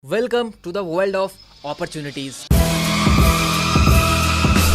Welcome to the world of opportunities.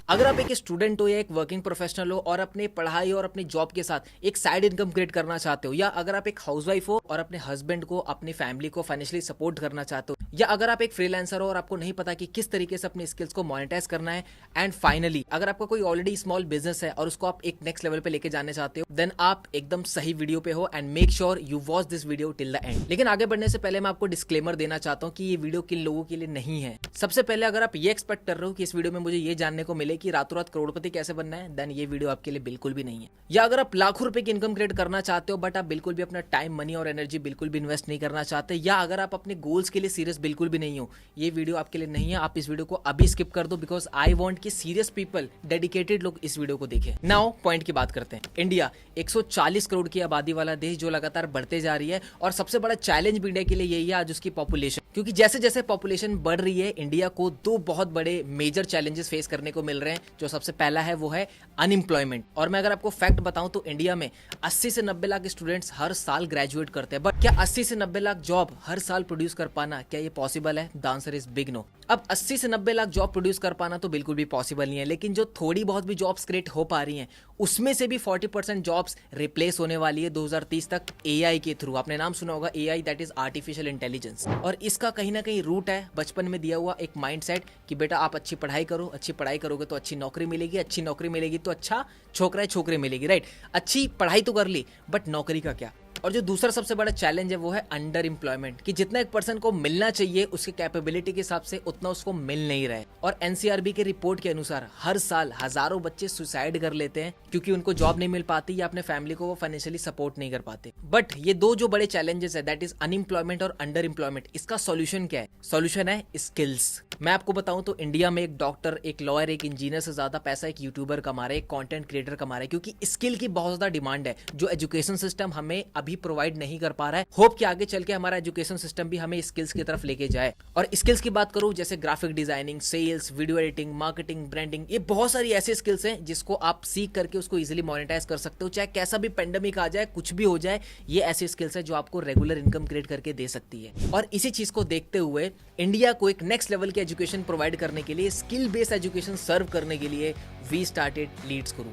अगर आप एक स्टूडेंट हो या एक वर्किंग प्रोफेशनल हो और अपने पढ़ाई और अपनी जॉब के साथ एक साइड इनकम क्रिएट करना चाहते हो, या अगर आप एक हाउसवाइफ हो और अपने हस्बैंड को, अपनी फैमिली को फाइनेंशियली सपोर्ट करना चाहते हो, या अगर आप एक फ्रीलांसर हो और आपको नहीं पता कि किस तरीके से अपनी स्किल्स को मोनेटाइज करना है, एंड फाइनली अगर आपका कोई ऑलरेडी स्मॉल बिजनेस है और उसको आप एक नेक्स्ट लेवल पे लेके जाने चाहते हो, देन आप एकदम सही वीडियो पे हो and make sure you watch this video till the end. लेकिन आगे बढ़ने से पहले मैं आपको डिस्क्लेमर देना चाहता हूँ कि ये वीडियो किन लोगों के लिए नहीं है। सबसे पहले अगर आप ये एक्सपेक्ट कर रहे हो कि इस वीडियो में मुझे ये जानने को मिले कि रातों रात करोड़पति कैसे बनना है, देन ये वीडियो आपके लिए बिल्कुल भी नहीं है। या अगर आप लाखों रुपए की इनकम क्रिएट करना चाहते हो बट आप बिल्कुल भी अपना टाइम, मनी और एनर्जी बिल्कुल भी इन्वेस्ट नहीं करना चाहते, या अगर आप अपने गोल्स के लिए सीरियस बिल्कुल भी नहीं हो, ये वीडियो आपके लिए नहीं है। आप इस वीडियो को अभी स्किप कर दो बिकॉज आई वांट कि सीरियस पीपल, डेडिकेटेड लोग इस वीडियो को देखें। नाउ पॉइंट की बात करते हैं। इंडिया 140 करोड़ की आबादी वाला देश जो लगातार बढ़ते जा रही है, और सबसे बड़ा चैलेंज भी इंडिया के लिए यही है आज उसकी पॉपुलेशन। क्योंकि जैसे जैसे पॉपुलेशन बढ़ रही है, इंडिया को दो बहुत बड़े मेजर चैलेंजेस फेस करने को मिल रहे हैं। जो सबसे पहला है वो है अनएम्प्लॉयमेंट। और मैं अगर आपको फैक्ट बताऊं तो इंडिया में 80 से 90 लाख स्टूडेंट्स हर साल ग्रेजुएट करते हैं, बट क्या 80 से 90 लाख जॉब हर साल प्रोड्यूस कर पाना, क्या ये पॉसिबल है? The answer is big no. अब 80 से 90 लाख जॉब प्रोड्यूस कर पाना तो बिल्कुल भी पॉसिबल नहीं है, लेकिन जो थोड़ी बहुत भी जॉब्स क्रिएट हो पा रही हैं उसमें से भी 40% जॉब्स रिप्लेस होने वाली है 2030 तक एआई के थ्रू। आपने नाम सुना होगा AI, that is artificial intelligence. और इसका कहीं ना कहीं रूट है बचपन में दिया हुआ एक माइंडसेट कि बेटा आप अच्छी पढ़ाई करो, अच्छी पढ़ाई करोगे तो अच्छी नौकरी मिलेगी, अच्छी नौकरी मिलेगी तो अच्छा छोकरा छोकरी मिलेगी, राइट? अच्छी पढ़ाई तो कर ली बट नौकरी का क्या? और जो दूसरा सबसे बड़ा चैलेंज है वो है अंडर एम्प्लॉयमेंट, कि जितना एक पर्सन को मिलना चाहिए उसके कैपेबिलिटी के हिसाब से उतना उसको मिल नहीं रहा है। और एनसीआरबी के रिपोर्ट के अनुसार हर साल हजारों बच्चे सुसाइड कर लेते हैं क्योंकि उनको जॉब नहीं मिल पाती या अपने फैमिली को वो फाइनेंशियली सपोर्ट नहीं कर पाते। बट ये दो जो बड़े चैलेंजेस है, दैट इज अनएम्प्लॉयमेंट और अंडर एम्प्लॉयमेंट, इसका सॉल्यूशन क्या है? सॉल्यूशन है स्किल्स। मैं आपको बताऊं तो इंडिया में एक डॉक्टर, एक लॉयर, एक इंजीनियर से ज्यादा पैसा एक यूट्यूबर कमा रहा है, एक कंटेंट क्रिएटर कमा रहा है, क्योंकि स्किल की बहुत ज्यादा डिमांड है जो एजुकेशन सिस्टम हमें अभी प्रोवाइड नहीं कर पा रहा है। होप कि आगे चल के हमारा एजुकेशन सिस्टम भी हमें स्किल्स की तरफ लेके जाए। और स्किल्स की बात करूं जैसे graphic designing, sales, video editing, marketing, branding, ये बहुत सारी ऐसी स्किल्स हैं जिसको आप सीख करके उसको इजीली मोनेटाइज कर सकते हो। चाहे कैसा भी पेंडेमिक आ जाए, कुछ भी हो जाए, ये ऐसी स्किल्स है जो आपको रेगुलर इनकम क्रिएट करके दे सकती है। और इसी चीज को देखते हुए इंडिया को एक नेक्स्ट लेवल की एजुकेशन प्रोवाइड करने के लिए, स्किल बेस्ड एजुकेशन सर्व करने के लिए वी स्टार्टेड लीड्स गुरु।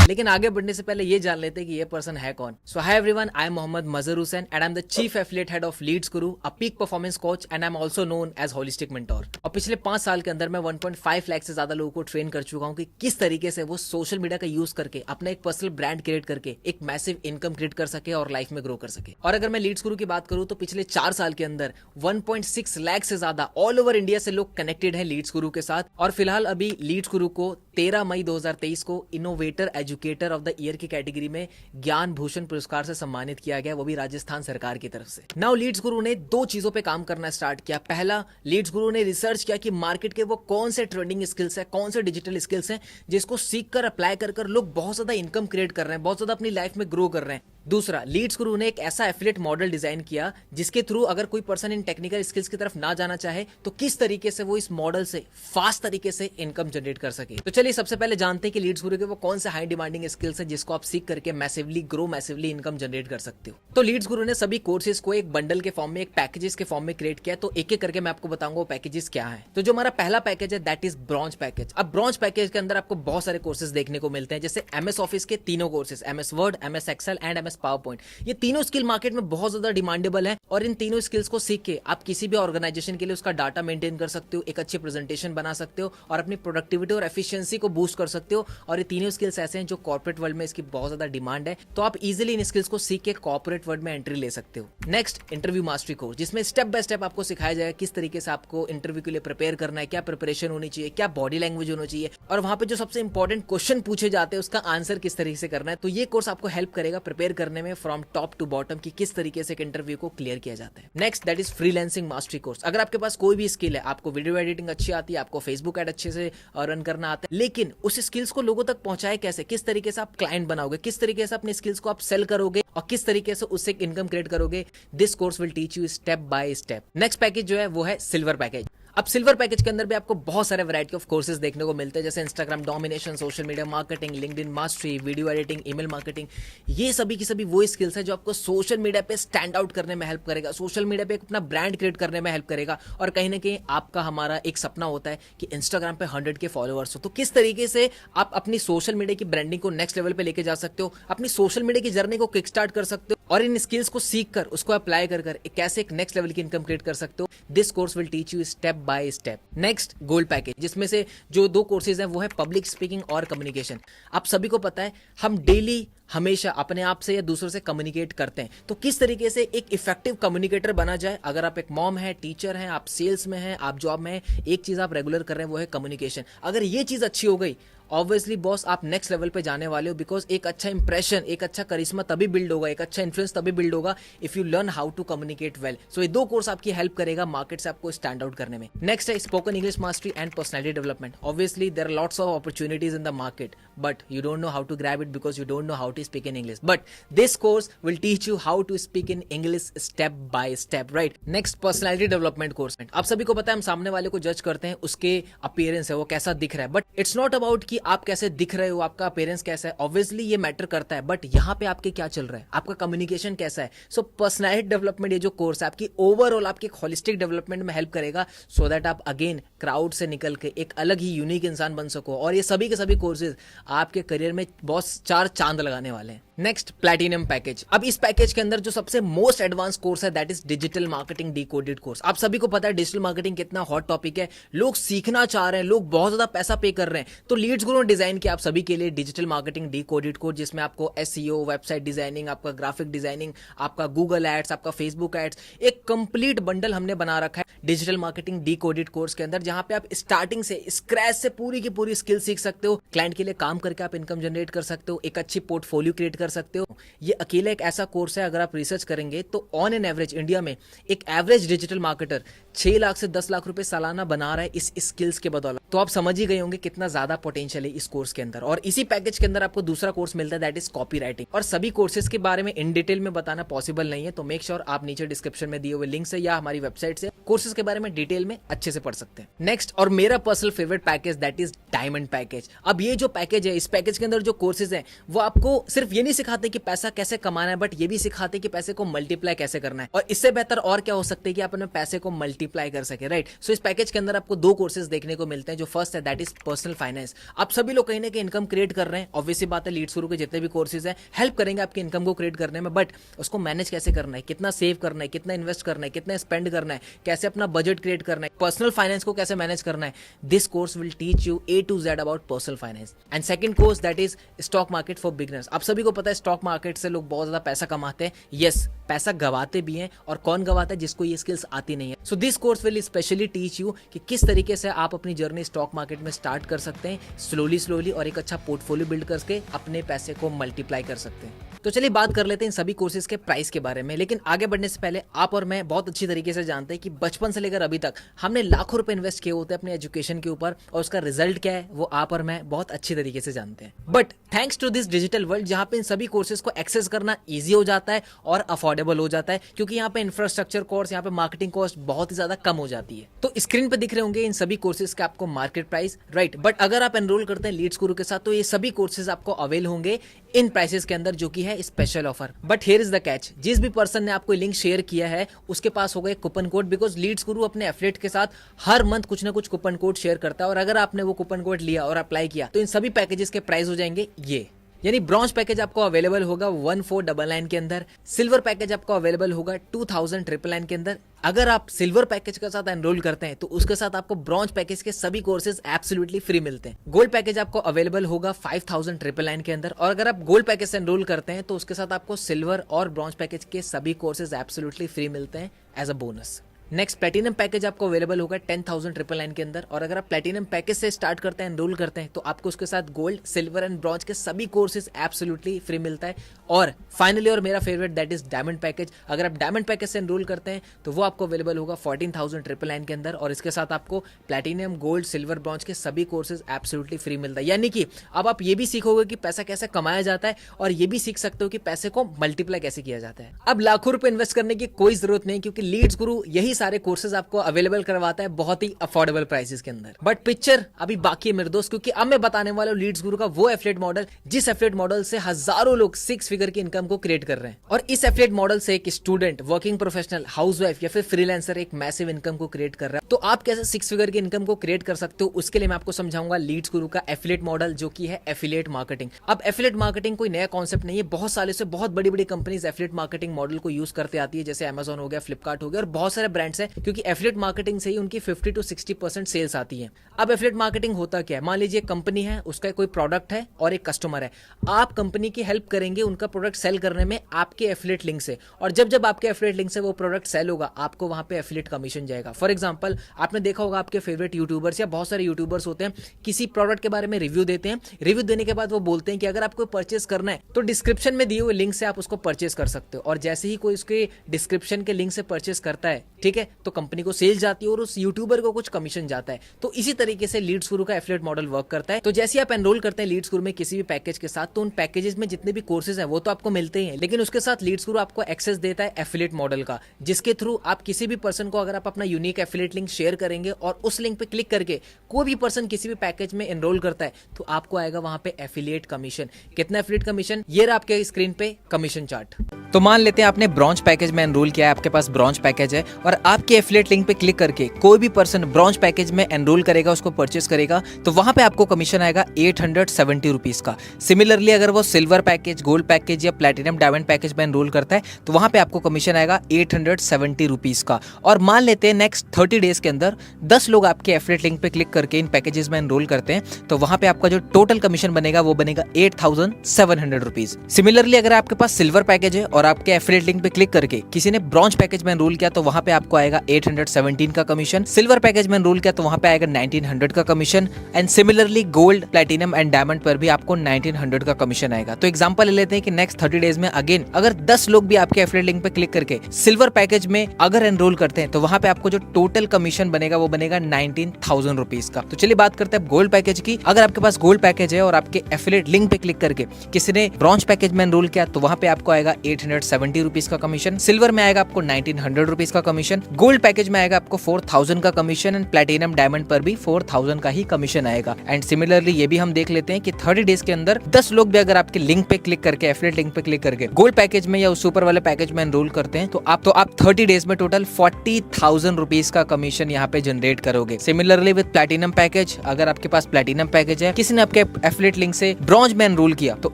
लेकिन आगे बढ़ने से पहले ये जान लेते हैं कि ये पर्सन है कौन। So hi everyone, I am Mohammad Mazhar Hussain and I am the chief affiliate head of Leads Guru, a peak performance coach, and I am also known as holistic mentor. और पिछले 5 साल के अंदर मैं 1.5 लाख से ज्यादा लोगों को ट्रेन कर चुका हूं कि किस तरीके से वो सोशल मीडिया का यूज करके अपना एक पर्सनल ब्रांड क्रिएट करके एक मैसिव इनकम क्रिएट कर सके और लाइफ में ग्रो कर सके। और अगर मैं लीड्स गुरु की बात करूं तो पिछले 4 साल के अंदर 1.6 लाख से ज्यादा ऑल ओवर इंडिया से लोग कनेक्टेड है लीड्स गुरु के साथ। और फिलहाल अभी लीड्स गुरु को 13 मई 2023 को innovator educator of the year की कैटेगरी में ज्ञान भूषण पुरस्कार से सम्मानित किया गया, वो भी राजस्थान सरकार की तरफ से। नाउ लीड्स गुरु ने 2 चीजों पे काम करना स्टार्ट किया। पहला, लीड्स गुरु ने रिसर्च किया कि मार्केट के वो कौन से ट्रेंडिंग स्किल्स है, कौन से डिजिटल स्किल्स हैं जिसको सीख कर अप्लाई कर लोग बहुत ज्यादा इनकम क्रिएट कर रहे हैं, बहुत ज्यादा अपनी लाइफ में ग्रो कर रहे हैं। दूसरा, लीड्स गुरु ने एक ऐसा एफिलिएट मॉडल डिजाइन किया जिसके थ्रू अगर कोई पर्सन इन टेक्निकल स्किल्स की तरफ ना जाना चाहे तो किस तरीके से वो इस मॉडल से फास्ट तरीके से इनकम जनरेट कर सके। तो चलिए सबसे पहले जानते हैं कि लीड्स गुरु के वो कौन से हाई डिमांडिंग स्किल्स है जिसको आप सीख करके मैसिवली इनकम जनरेट कर सकते हो। तो लीड्स गुरु ने सभी कोर्सेज को एक बंडल के फॉर्म में, एक पैकेजेस के फॉर्म में क्रिएट किया। तो एक एक करके मैं आपको बताऊंगा वो पैकेजेस क्या है। तो जो हमारा पहला पैकेज है दैट इज ब्रॉन्ज पैकेज। अब ब्रॉन्ज पैकेज के अंदर आपको बहुत सारे कोर्सेज देखने को मिलते हैं, जैसे एमएस ऑफिस के तीनों courses, MS Word, MS Excel and MS PowerPoint. ये तीनों स्किल मार्केट में बहुत ज्यादा डिमांडेबल है और इन तीनों स्किल्स को सीख के आप किसी भी ऑर्गेनाइजेशन के लिए उसका डाटा मेंटेन कर सकते हो, एक अच्छी प्रेजेंटेशन बना सकते हो और अपनी प्रोडक्टिविटी और एफिशिएंसी को बूस्ट कर सकते हो। और ये तीनों स्किल्स ऐसे हैं जो कॉर्पोरेट वर्ल्ड में इसकी बहुत ज्यादा डिमांड है, तो आप इजीली इन स्किल्स को सीख के कॉर्पोरेट वर्ल्ड में एंट्री ले सकते हो। नेक्स्ट, इंटरव्यू मास्टरी कोर्स, जिसमें स्टेप बाय स्टेप आपको सिखाया जाएगा किस तरीके से आपको इंटरव्यू के लिए प्रिपेयर करना है, क्या प्रिपरेशन होनी चाहिए, क्या बॉडी लैंग्वेज होनी चाहिए, और वहां पे जो सबसे इंपॉर्टेंट क्वेश्चन पूछे जाते हैं उसका आंसर किस तरीके से करना है। तो ये कोर्स आपको हेल्प करेगा प्रिपेयर करने में फ्रॉम टॉप टू बॉटम कि किस तरीके से एक इंटरव्यू को क्लियर किया जाता है। Next, that is freelancing mastery course. अगर आपके पास कोई भी स्किल है, आपको वीडियो एडिटिंग अच्छी आती है, आपको फेसबुक एड अच्छे से रन करना आता है, लेकिन उस स्किल्स को लोगों तक पहुंचाए कैसे, किस तरीके से आप क्लाइंट बनाओगे, किस तरीके से अपने स्किल्स को आप सेल करोगे और किस तरीके से उससे इनकम क्रिएट करोगे, this course will teach you step by step. Next package जो है वो है सिल्वर पैकेज। अब सिल्वर पैकेज के अंदर भी आपको बहुत सारे वैरायटी ऑफ कोर्सेज देखने को मिलते हैं, जैसे Instagram domination, social media marketing, LinkedIn mastery, video editing, email marketing. ये सभी की सभी वो स्किल्स है जो आपको सोशल मीडिया पे स्टैंड आउट करने में हेल्प करेगा, सोशल मीडिया पे अपना ब्रांड क्रिएट करने में हेल्प करेगा। और कहीं ना कहीं आपका हमारा एक सपना होता है कि इंस्टाग्राम पे 100 के फॉलोअर्स हो, तो किस तरीके से आप अपनी सोशल मीडिया की ब्रांडिंग को नेक्स्ट लेवल पे लेके जा सकते हो, अपनी सोशल मीडिया की जर्नी को किक स्टार्ट कर सकते हो, और इन स्किल्स को सीख कर उसको अप्लाई कर कैसे एक नेक्स्ट लेवल की इनकम क्रिएट कर सकते हो। This course will teach you step by step. Next gold package, जिसमें से जो 2 कोर्सेज हैं वो है पब्लिक स्पीकिंग और कम्युनिकेशन। आप सभी को पता है हम डेली हमेशा अपने आप से या दूसरों से कम्युनिकेट करते हैं, तो किस तरीके से एक इफेक्टिव कम्युनिकेटर बना जाए। अगर आप एक मॉम है, टीचर हैं, आप सेल्स में हैं, आप जॉब में हैं, एक चीज आप रेगुलर कर रहे हैं वो है कम्युनिकेशन। अगर ये चीज अच्छी हो गई, ऑब्वियसली बॉस आप नेक्स्ट लेवल पे जाने वाले हो, बिकॉज एक अच्छा इंप्रेशन, एक अच्छा करिश्मा तभी बिल्ड होगा, एक अच्छा इन्फ्लुएंस तभी बिल्ड होगा if you learn how to communicate well. So ये 2 कोर्स आपकी हेल्प करेगा मार्केट से आपको स्टैंड आउट करने में। नेक्स्ट है spoken English mastery and personality development. Obviously there are lots of opportunities in the market, but you don't know how to grab it because you don't know how to speak in English, but this course will teach you how to speak in English step by step, right. Next personality development course. आप सभी को पता है हम सामने वाले को जज करते हैं उसके अपीयरेंस है, वो कैसा दिख रहा है, बट इट्स नॉट अबाउट कि आप कैसे दिख रहे हो, आपका अपीयरेंस कैसा है, ऑब्वियसली ये मैटर करता है, बट यहाँ पे आपके क्या चल रहा है, आपका कम्युनिकेशन कैसा है। सो पर्सनैलिटी डेवलपमेंट ये जो कोर्स है आपकी ओवरऑल आपकी होलिस्टिक डेवलपमेंट में हेल्प करेगा, सो दैट आप अगेन क्राउड से निकल के एक अलग ही यूनिक इंसान बन सको। और ये सभी के सभी कोर्सेज आपके करियर में बहुत 4 चांद लगाने वाले हैं। Next platinum package. अब इस पैकेज के अंदर जो सबसे मोस्ट एडवांस कोर्स है that is digital marketing decoded course. आप सभी को पता है डिजिटल मार्केटिंग कितना हॉट टॉपिक है, लोग सीखना चाह रहे हैं, लोग बहुत ज्यादा पैसा पे कर रहे हैं। तो लीड्स गुरु ने डिजाइन किया आप सभी के लिए डिजिटल मार्केटिंग डिकोडेड कोर्स, जिसमें आपको एसईओ, वेबसाइट डिजाइनिंग, आपका ग्राफिक डिजाइनिंग, आपका गूगल एड्स, आपका फेसबुक एड्स, एक कंप्लीट बंडल हमने बना रखा है डिजिटल मार्केटिंग डिकोडेड कोर्स के अंदर, जहां पे आप स्टार्टिंग से स्क्रैच से पूरी की पूरी स्किल सीख सकते हो, क्लाइंट के लिए काम करके आप इनकम जनरेट कर सकते हो, एक अच्छी पोर्टफोलियो क्रिएट कर सकते हो। ये अकेला एक ऐसा कोर्स है, अगर आप रिसर्च करेंगे तो ऑन एन एवरेज इंडिया में एक एवरेज डिजिटल मार्केटर 6 लाख से 10 लाख रुपए सालाना बना रहा है इस स्किल्स के बदौलत। तो आप समझ ही गए होंगे कितना ज्यादा पोटेंशियल है इस कोर्स के अंदर। और इसी पैकेज के अंदर आपको दूसरा कोर्स मिलता है दैट इज कॉपी राइटिंग। और सभी कोर्सेज के बारे में इन डिटेल में बताना पॉसिबल नहीं है, तो मेक श्योर आप नीचे डिस्क्रिप्शन में दिए हुए लिंक से या हमारी वेबसाइट से कोर्सेज के बारे में डिटेल में अच्छे से पढ़ सकते हैं। नेक्स्ट और मेरा personal favourite package that is diamond package. अब ये जो पैकेज है, इस पैकेज के अंदर जो कोर्सेज हैं वो आपको सिर्फ ये नहीं सिखाते कि पैसा कैसे कमाना है, बट ये भी सिखाते कि पैसे को मल्टीप्लाई कैसे करना है। और इससे बेहतर और क्या हो सकता है कि आप अपने पैसे को मल्टीप्लाई कर सके, राइट। सो इस पैकेज के अंदर आपको 2 कोर्सेज देखने को मिलते हैं। जो फर्स्ट है दैट इज पर्सनल फाइनेंस। आप सभी लोग कहीं ना कहीं इनकम क्रिएट कर रहे हैं, ऑब्वियसली बात है लीड्स गुरु के जितने भी कोर्सेज हैं हेल्प करेंगे आपकी इनकम को क्रिएट करने में, बट उसको मैनेज कैसे करना है, कितना सेव करना है, कितना इन्वेस्ट करना है, कितना स्पेंड करना है, कैसे अपना बजट क्रिएट करना है, पर्सनल फाइनेंस को कैसे मैनेज करना है। This course will teach you A to Z about personal finance. And second course that is stock market for beginners. आप सभी को पता है स्टॉक मार्केट से लोग बहुत ज्यादा पैसा कमाते हैं, यस पैसा गवाते भी हैं, और कौन गवाता है, जिसको ये स्किल्स आती नहीं है। So this course will specially teach you कि किस तरीके से आप अपनी जर्नी स्टॉक मार्केट में स्टार्ट कर सकते हैं स्लोली और एक अच्छा पोर्टफोलियो बिल्ड करके अपने पैसे को मल्टीप्लाई कर सकते हैं। तो चलिए बात कर लेते हैं इन सभी कोर्सेज के प्राइस के बारे में। लेकिन आगे बढ़ने से पहले आप और मैं बहुत अच्छी तरीके से जानते हैं कि बचपन से लेकर अभी तक हमने लाखों रुपए इन्वेस्ट किए होते हैं अपने एजुकेशन के ऊपर, और उसका रिजल्ट क्या है वो आप और मैं बहुत अच्छी तरीके से जानते हैं। But thanks to this digital world, जहां पे इन सभी कोर्सेज को एक्सेस करना ईजी हो जाता है और अफोर्डेबल हो जाता है, क्योंकि यहाँ पे इंफ्रास्ट्रक्चर कॉस्ट, यहाँ पे मार्केटिंग कॉस्ट बहुत ही ज्यादा कम हो जाती है। तो स्क्रीन पे दिख रहे होंगे इन सभी कोर्सेज का आपको मार्केट प्राइस, राइट। बट अगर आप एनरोल करते हैं लीड्स गुरु के साथ तो ये सभी कोर्सेज आपको अवेल होंगे इन प्राइसेस के अंदर, जो कि है special offer. But here is the catch, जिस भी पर्सन ने आपको लिंक शेयर किया है उसके पास होगा एक कूपन कोड, बिकॉज लीड्स गुरु अपने एफिलिएट के साथ हर मंथ कुछ ना कुछ कूपन कोड शेयर करता है, और अगर आपने वो कूपन कोड लिया और अप्लाई किया तो इन सभी पैकेजेस के प्राइस हो जाएंगे ये। यानी ब्रॉन्ज पैकेज आपको अवेलेबल होगा 1499 के अंदर, सिल्वर पैकेज आपको अवेलेबल होगा 2999 के अंदर। अगर आप सिल्वर पैकेज के साथ एनरोल करते हैं तो उसके साथ आपको ब्रॉन्ज पैकेज के सभी कोर्सेज एब्सोल्युटली फ्री मिलते हैं। गोल्ड पैकेज आपको अवेलेबल होगा 5999 के अंदर, और अगर आप गोल्ड पैकेज से एनरोल करते हैं तो उसके साथ आपको सिल्वर और ब्रॉन्ज पैकेज के सभी कोर्सेज एब्सोल्युटली फ्री मिलते हैं as a bonus. Next platinum package आपको अवेलेबल होगा 10,999 के अंदर, और अगर आप प्लेटिनम पैकेज से स्टार्ट करते हैं, एनरोल करते हैं, तो आपको उसके साथ गोल्ड, सिल्वर एंड ब्रॉन्ज के सभी कोर्सेज एब्सोल्युटली फ्री मिलता है। और फाइनली और मेरा favourite that is diamond package. अगर आप डायमंड पैकेज से एनरोल करते हैं तो वो आपको अवेलेबल होगा 14,999 के अंदर, और इसके साथ आपको प्लेटिनम, गोल्ड, सिल्वर, ब्रॉन्ज के सभी कोर्सेज एब्सोल्युटली फ्री मिलता है। यानी कि अब आप ये भी सीखोगे कि पैसा कैसे कमाया जाता है, और ये भी सीख सकते हो कि पैसे को मल्टीप्लाई कैसे किया जाता है। अब लाखों रुपए इन्वेस्ट करने की कोई जरूरत नहीं, क्योंकि लीड्स गुरु यही सारे कोर्सेज आपको अवेलेबल करवाता है बहुत ही अफोर्डेबल प्राइसेस के अंदर। बट पिक्चर अभी बाकी है मेरे दोस्त, क्योंकि अब मैं बताने वाला हूँ लीड्स गुरु का वो एफिलिएट मॉडल जिस एफिलिएट मॉडल से हजारों लोग 6 फिगर की इनकम को क्रिएट कर रहे हैं। और इस एफिलिएट मॉडल से एक स्टूडेंट, वर्किंग प्रोफेशनल, हाउसवाइफ या फिर फ्रीलांसर एक मैसिव इनकम को क्रिएट कर रहा है। तो आप कैसे 6 फिगर की इनकम को क्रिएट कर सकते हो, उसके लिए मैं आपको समझाऊंगा लीड्स गुरु का एफिलिएट मॉडल, जो कि है एफिलिएट मार्केटिंग। अब एफिलिएट मार्केटिंग कोई नया कॉन्सेप्ट नहीं है, बहुत सालों से बहुत बड़ी बड़ी कंपनीज एफिलिएट मार्केटिंग मॉडल को यूज करते आती है, जैसे अमेजॉन हो गया, फ्लिपकार्ट हो गया और बहुत सारे ब्रांड्स हैं, क्योंकि एफिलिएट मार्केटिंग से ही उनकी 50 to 60% सेल्स आती है। अब एफिलिएट मार्केटिंग होता क्या है, मान लीजिए कंपनी है, उसका कोई प्रोडक्ट है और एक कस्टमर है, आप कंपनी की हेल्प करेंगे उनका प्रोडक्ट सेल करने में आपके एफिलिएट लिंक से, और जब जब आपके एफिलिएट लिंक से वो प्रोडक्ट सेल होगा आपको वहां पे एफिलिएट कमीशन जाएगा। फॉर एग्जांपल, आपने देखा होगा आपके फेवरेट यूट्यूबर्स या बहुत सारे यूट्यूबर्स होते हैं, किसी प्रोडक्ट के बारे में रिव्यू देते हैं, रिव्यू देने के बाद वो बोलते हैं कि अगर आपको परचेस करना है तो डिस्क्रिप्शन में दिए हुए लिंक से आप उसको परचेस कर सकते हो, और जैसे ही कोई उसके डिस्क्रिप्शन के लिंक से परचेस करता है, ठीक है, तो कंपनी को सेल जाती है और उस यूट्यूबर को कुछ कमीशन जाता है। तो इसी तरीके से लीड्स गुरु का एफिलिएट मॉडल वर्क करता है। तो जैसे आप एनरोल करते हैं लीड्स गुरु में किसी भी पैकेज के साथ, तो उन पैकेजेस में जितने भी कोर्सेज हैं वो तो आपको मिलते ही हैं, लेकिन उसके साथ लीड्स गुरु आपको एक्सेस देता है एफिलिएट मॉडल का, जिसके थ्रू आप किसी भी पर्सन को, अगर आप अपना यूनिक एफिलिएट लिंक शेयर करेंगे और उस लिंक पे क्लिक करके कोई भी पर्सन किसी भी पैकेज में एनरोल करता है, तो आपको आएगा वहां पे एफिलिएट कमीशन। कितना एफिलिएट कमीशन, ये रहा आपके स्क्रीन पे कमीशन चार्ट। तो मान लेते हैं आपने ब्रॉन्ज पैकेज में एनरोल किया है, आपके पास ब्रॉन्ज पैकेज है और आपके एफिलिएट लिंक पे क्लिक करके कोई भी पर्सन ब्रॉन्ज पैकेज में एनरोल करेगा, उसको परचेस करेगा, तो वहां पे आपको कमीशन आएगा 870 रुपीज का। सिमिलरली अगर वो सिल्वर पैकेज, गोल्ड पैकेज या प्लैटिनम डायमंड पैकेज में एनरोल करता है तो वहां पे आपको कमीशन आएगा 870 रुपीज का। और मान लेते हैं नेक्स्ट 30 डेज के अंदर 10 लोग आपके एफिलिएट लिंक पे क्लिक करके इन पैकेजेस में एनरोल करते हैं, तो वहां पे आपका जो टोटल कमीशन बनेगा वो बनेगा 8700 रुपीज। सिमिलरली अगर आपके पास सिल्वर पैकेज है और आपके एफिलिएट लिंक पे क्लिक करके किसी ने ब्रॉन्ज पैकेज में एनरोल किया, तो वहां पे आपको आएगा 817 का कमीशन। सिल्वर पैकेज में एनरोल किया तो वहां पे आएगा 1900 का commission, and similarly gold, platinum and diamond पर भी आपको 1900 का कमीशन आएगा। तो एग्जांपल ले लेते हैं कि नेक्स्ट 30 डेज में अगेन अगर 10 लोग भी आपके एफिलिएट लिंक पे क्लिक करके सिल्वर पैकेज में अगर एनरोल करते हैं, तो वहां पे आपको जो टोटल कमीशन बनेगा वो बनेगा 19,000 रुपीज का। तो चलिए बात करते हैं गोल्ड पैकेज की। अगर आपके पास गोल्ड पैकेज है और आपके एफिलिएट लिंक पे क्लिक करके किसी ने ब्रॉन्ज पैकेज में एनरोल किया, तो वहां पे आपको आएगा 870 रुपीज का कमीशन। सिल्वर में आएगा आपको 1900 रुपीज का कमीशन, गोल्ड पैकेज में आएगा आपको 4000 का कमीशन, एंड प्लैटिनम डायमंड पर भी 4000 का ही कमीशन आएगा। एंड सिमिलरली ये भी हम देख लेते हैं कि 30 डेज के अंदर 10 लोग भी अगर आपके लिंक पे क्लिक करके, एफिलिएट लिंक पे क्लिक करके गोल्ड पैकेज में या उस सुपर वाले पैकेज में एनरोल करते हैं, तो आप 30 डेज में टोटल 40,000 रुपीज का कमीशन यहाँ पे जनरेट करोगे। सिमिलरली विद प्लैटिनम पैकेज, अगर आपके पास प्लैटिनम पैकेज है, किसी ने आपके एफिलिएट लिंक से ब्रॉन्ज में एनरोल किया तो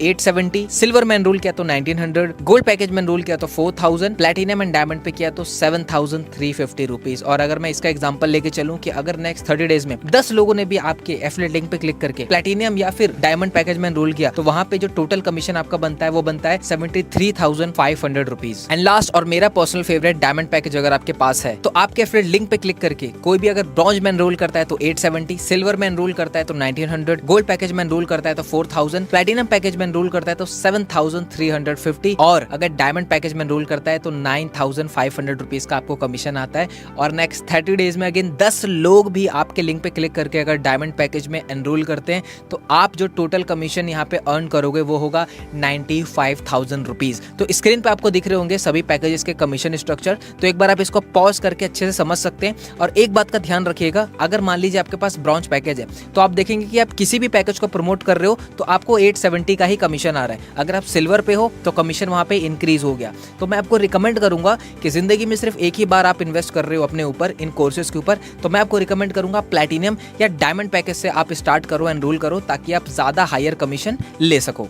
870, सिल्वर में एनरोल किया तो 1900, गोल्ड पैकेज में एनरोल किया तो 4000, प्लैटिनम एंड डायमंड पे किया तो 7350 रुपीज। और अगर मैं इसका एग्जांपल लेके चलूं कि अगर नेक्स्ट 30 डेज में 10 लोगों ने भी आपके एफिलिएट लिंक पे क्लिक करके प्लैटिनम या फिर डायमंड पैकेज में एनरोल किया, तो वहां पे जो टोटल कमीशन आपका बनता है वो बनता है 73,500 रुपीज। एंड लास्ट और मेरा पर्सनल फेवरेट डायमंड पैकेज अगर आपके पास है, तो आपके एफिलिएट लिंक पे क्लिक करके कोई भी अगर ब्रॉन्ज में एनरोल करता है तो 870, सिल्वर में एनरोल करता है तो 1900, गोल्ड पैकेज में एनरोल करता है तो 4000, प्लैटिनम पैकेज में एनरोल करता है तो 7350, और अगर डायमंड पैकेज में एनरोल करता है तो 9500 रुपीज का आपको कमीशन आता है। और नेक्स्ट 30 डेज में अगेन 10 लोग भी आपके लिंक पे क्लिक करके अगर डायमंड पैकेज में एनरोल करते हैं, तो आप जो टोटल कमीशन यहाँ पे अर्न करोगे वो होगा 95,000 रुपीज। तो स्क्रीन पे आपको दिख रहे होंगे सभी पैकेजेस के कमीशन स्ट्रक्चर, तो एक बार आप इसको पॉज करके अच्छे से समझ सकते हैं। और एक बात का ध्यान रखिएगा, अगर मान लीजिए आपके पास ब्रॉन्ज पैकेज है तो आप देखेंगे कि आप किसी भी पैकेज को प्रमोट कर रहे हो तो आपको 870 का ही कमीशन आ रहा है। अगर आप सिल्वर पे हो तो कमीशन वहां पे इंक्रीज हो गया। तो मैं आपको रिकमेंड करूंगा कि जिंदगी में सिर्फ एक ही बार आप इन्वेस्ट कर रहे हो अपने ऊपर, इन कोर्सेज के ऊपर, तो मैं आपको रिकमेंड करूंगा प्लैटिनम या डायमंड पैकेज से आप स्टार्ट करो, एनरोल करो, ताकि आप ज्यादा हायर कमीशन ले सको।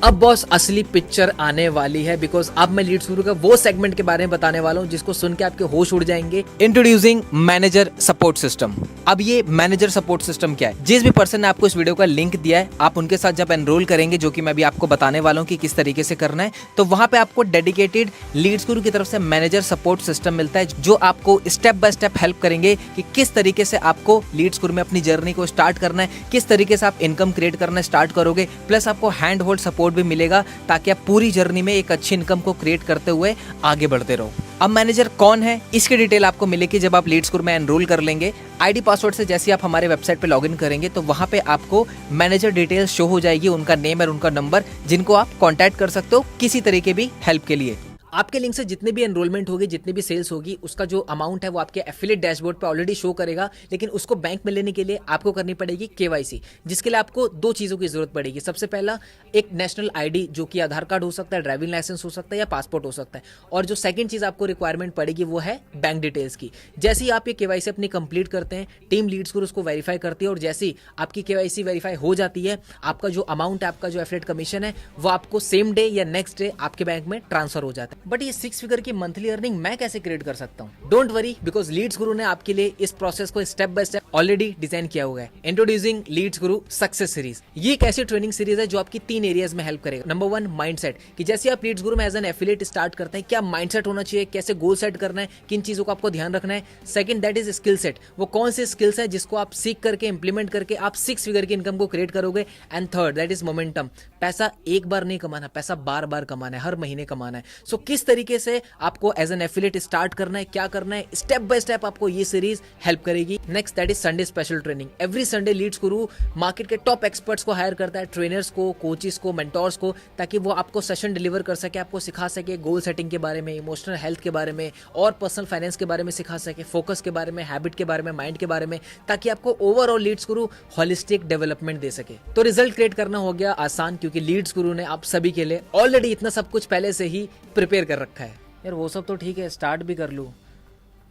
अब बॉस असली पिक्चर आने वाली है, बिकॉज अब मैं लीड्स गुरु का वो सेगमेंट के बारे में बताने वाला हूं जिसको सुन के आपके होश उड़ जाएंगे। Introducing manager support system. अब ये मैनेजर सपोर्ट सिस्टम क्या है? जिस भी पर्सन ने आपको इस वीडियो का लिंक दिया है, आप उनके साथ जब एनरोल करेंगे, जो कि मैं भी आपको बताने वाला हूं कि किस तरीके से करना है, तो वहां पे आपको डेडिकेटेड लीड्स गुरु की तरफ से मैनेजर सपोर्ट सिस्टम मिलता है, जो आपको स्टेप बाय स्टेप हेल्प करेंगे कि किस तरीके से आपको लीड्स गुरु में अपनी जर्नी को स्टार्ट करना है, किस तरीके से आप इनकम क्रिएट करना स्टार्ट करोगे, प्लस आपको हैंड होल्ड सपोर्ट भी मिलेगा ताकि आप पूरी जर्नी में एक अच्छी इनकम को क्रिएट करते हुए आगे बढ़ते रहो। अब मैनेजर कौन है, इसकी डिटेल आपको मिलेगी जब आप लीड्स गुरु में एनरोल कर लेंगे। आईडी पासवर्ड से जैसे आप हमारे वेबसाइट पे लॉगिन करेंगे तो वहां पे आपको मैनेजर डिटेल्स शो हो जाएगी, उनका नेम और उनका नंबर, जिनको आप कांटेक्ट कर सकते हो किसी तरीके भी हेल्प के लिए। आपके लिंक से जितने भी एनरोलमेंट होगी, जितनी भी सेल्स होगी, उसका जो अमाउंट है वो आपके एफिलिएट डैशबोर्ड पे ऑलरेडी शो करेगा। लेकिन उसको बैंक में लेने के लिए आपको करनी पड़ेगी केवाईसी, जिसके लिए आपको 2 चीज़ों की जरूरत पड़ेगी। सबसे पहला एक नेशनल आईडी, जो कि आधार कार्ड हो सकता है, ड्राइविंग लाइसेंस हो सकता है या पासपोर्ट हो सकता है। और जो सेकंड चीज़ आपको रिक्वायरमेंट पड़ेगी वो है बैंक डिटेल्स की। जैसे ही आप ये केवाईसी अपनी कंप्लीट करते हैं, टीम लीड्स को उसको वेरीफाई करती है और जैसे ही आपकी केवाईसी वेरीफाई हो जाती है, आपका जो अमाउंट है, आपका जो एफिलिएट कमीशन है, वो आपको सेम डे या नेक्स्ट डे आपके बैंक में ट्रांसफर हो जाता है। बट ये 6 फिगर की मंथली अर्निंग मैं कैसे क्रिएट कर सकता हूँ? डोंट वरी, बिकॉज लीड्स गुरु ने आपके लिए इस प्रोसेस को step by step already design किया हुआ है। इंट्रोड्यूसिंग लीड्स गुरु सक्सेस सीरीज, ये एक ऐसी ट्रेनिंग सीरीज है जो आपकी 3 एरियाज में हेल्प करेगा। नंबर 1 माइंडसेट, कि जैसे आप लीड्स गुरु में एज एन एफिलिएट स्टार्ट करते हैं, क्या माइंडसेट होना चाहिए, कैसे गोल सेट करना है, किन चीजों को आपको ध्यान रखना है। Second that is skill set, वो कौन से स्किल्स है जिसको आप सीख करके इंप्लीमेंट करके आप 6 फिगर की इनकम को क्रिएट करोगे। And third that is momentum, पैसा एक बार नहीं कमाना, पैसा बार बार कमाना है, हर महीने कमाना है। सो किस तरीके से आपको एज एन एफिलिएट स्टार्ट करना है, क्या करना है, स्टेप बाय स्टेप आपको ये सीरीज हेल्प करेगी। Next that is Sunday special training. Every Sunday Leads Guru market के टॉप एक्सपर्ट्स को हायर करता है, ट्रेनर्स को, कोचेस को, मेंटोर्स को, ताकि वो आपको सेशन डिलीवर कर सके, आपको सिखा सके गोल सेटिंग के बारे में, इमोशनल हेल्थ के बारे में और पर्सनल फाइनेंस के बारे में सिखा सके, फोकस के बारे में, हैबिट के बारे में, माइंड के बारे में, ताकि आपको ओवरऑल लीड्स गुरु होलिस्टिक डेवलपमेंट दे सके। तो रिजल्ट क्रिएट करना हो गया आसान, क्योंकि लीड्स गुरु ने आप सभी के लिए ऑलरेडी इतना सब कुछ पहले से ही प्रिपेयर कर रखा है। यार वो सब तो ठीक है, स्टार्ट भी कर लूँ,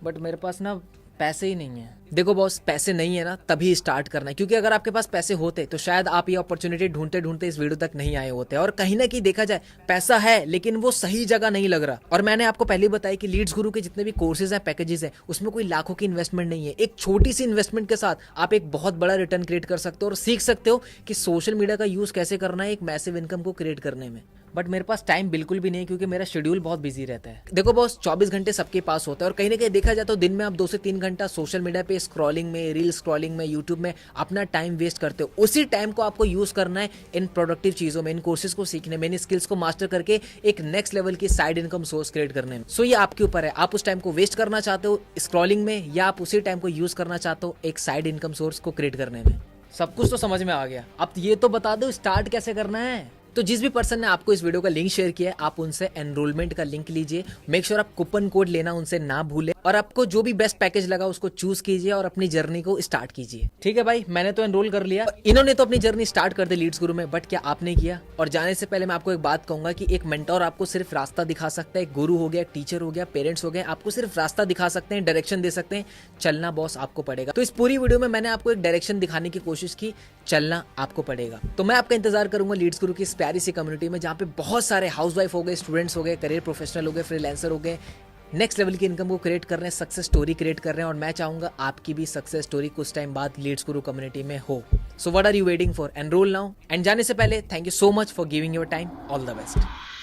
बट मेरे पास ना पैसे ही नहीं है। देखो बॉस, पैसे नहीं है ना, तभी स्टार्ट करना है, क्योंकि अगर आपके पास पैसे होते तो शायद आप ये अपॉर्चुनिटी ढूंढते ढूंढते इस वीडियो तक नहीं आए होते। और कहीं ना कहीं देखा जाए, पैसा है लेकिन वो सही जगह नहीं लग रहा। और मैंने आपको पहले बताया कि लीड्स गुरु के जितने भी कोर्सेज हैं, पैकेजेस हैं, उसमें कोई लाखों की इन्वेस्टमेंट नहीं है। एक छोटी सी इन्वेस्टमेंट के साथ आप एक बहुत बड़ा रिटर्न क्रिएट कर सकते हो और सीख सकते हो कि सोशल मीडिया का यूज कैसे करना है एक मैसिव इनकम को क्रिएट करने में। बट मेरे पास टाइम बिल्कुल भी नहीं है, क्योंकि मेरा शेड्यूल बहुत बिजी रहता है। देखो बॉस, 24 घंटे सबके पास होता है, और कहीं ना कहीं देखा जाए तो दिन में आप 2 से 3 घंटा सोशल मीडिया पे स्क्रॉलिंग में, रील स्क्रॉलिंग में, यूट्यूब में अपना टाइम वेस्ट करते हो। उसी टाइम को आपको यूज करना है इन प्रोडक्टिव चीजों में, इन कोर्सेज को सीखने में, इन स्किल्स को मास्टर करके एक नेक्स्ट लेवल की साइड इनकम सोर्स क्रिएट करने में। सो ये आपके ऊपर है, आप उस टाइम को वेस्ट करना चाहते हो स्क्रॉलिंग में, या आप उसी टाइम को यूज करना चाहते हो एक साइड इनकम सोर्स को क्रिएट करने में। सब कुछ तो समझ में आ गया, अब ये तो बता दो स्टार्ट कैसे करना है। तो जिस भी पर्सन ने आपको इस वीडियो का लिंक शेयर किया है, आप उनसे एनरोलमेंट का लिंक लीजिए। मेक श्योर आप कूपन कोड लेना उनसे ना भूले, और आपको जो भी बेस्ट पैकेज लगा उसको चूज कीजिए और अपनी जर्नी को स्टार्ट कीजिए। ठीक है भाई, मैंने तो एनरोल कर लिया, इन्होंने तो अपनी जर्नी स्टार्ट कर दी लीड्स गुरु में, बट क्या आपने किया? और जाने से पहले मैं आपको एक बात कहूंगा कि एक मेंटोर आपको सिर्फ रास्ता दिखा सकता है, एक गुरु हो गया, टीचर हो गया, पेरेंट्स हो गए, आपको सिर्फ रास्ता दिखा सकते हैं, डायरेक्शन दे सकते हैं, चलना बॉस आपको पड़ेगा। तो इस पूरी वीडियो में मैंने आपको एक डायरेक्शन दिखाने की कोशिश की, चलना आपको पड़ेगा। तो मैं आपका इंतजार करूंगा लीड्स गुरु की इस प्यारी सी कम्युनिटी में, जहाँ पे बहुत सारे हाउसवाइफ हो गए, स्टूडेंट्स हो गए, करियर प्रोफेशनल हो गए, फ्रीलांसर हो गए, नेक्स्ट लेवल की इनकम को क्रिएट कर रहे हैं, सक्सेस स्टोरी क्रिएट कर रहे हैं। और मैं चाहूंगा आपकी भी सक्सेस स्टोरी कुछ टाइम बाद लीड्स गुरु कम्युनिटी में हो। So what are you waiting for? Enroll now. And जाने से पहले thank you so much for giving your time. All the best.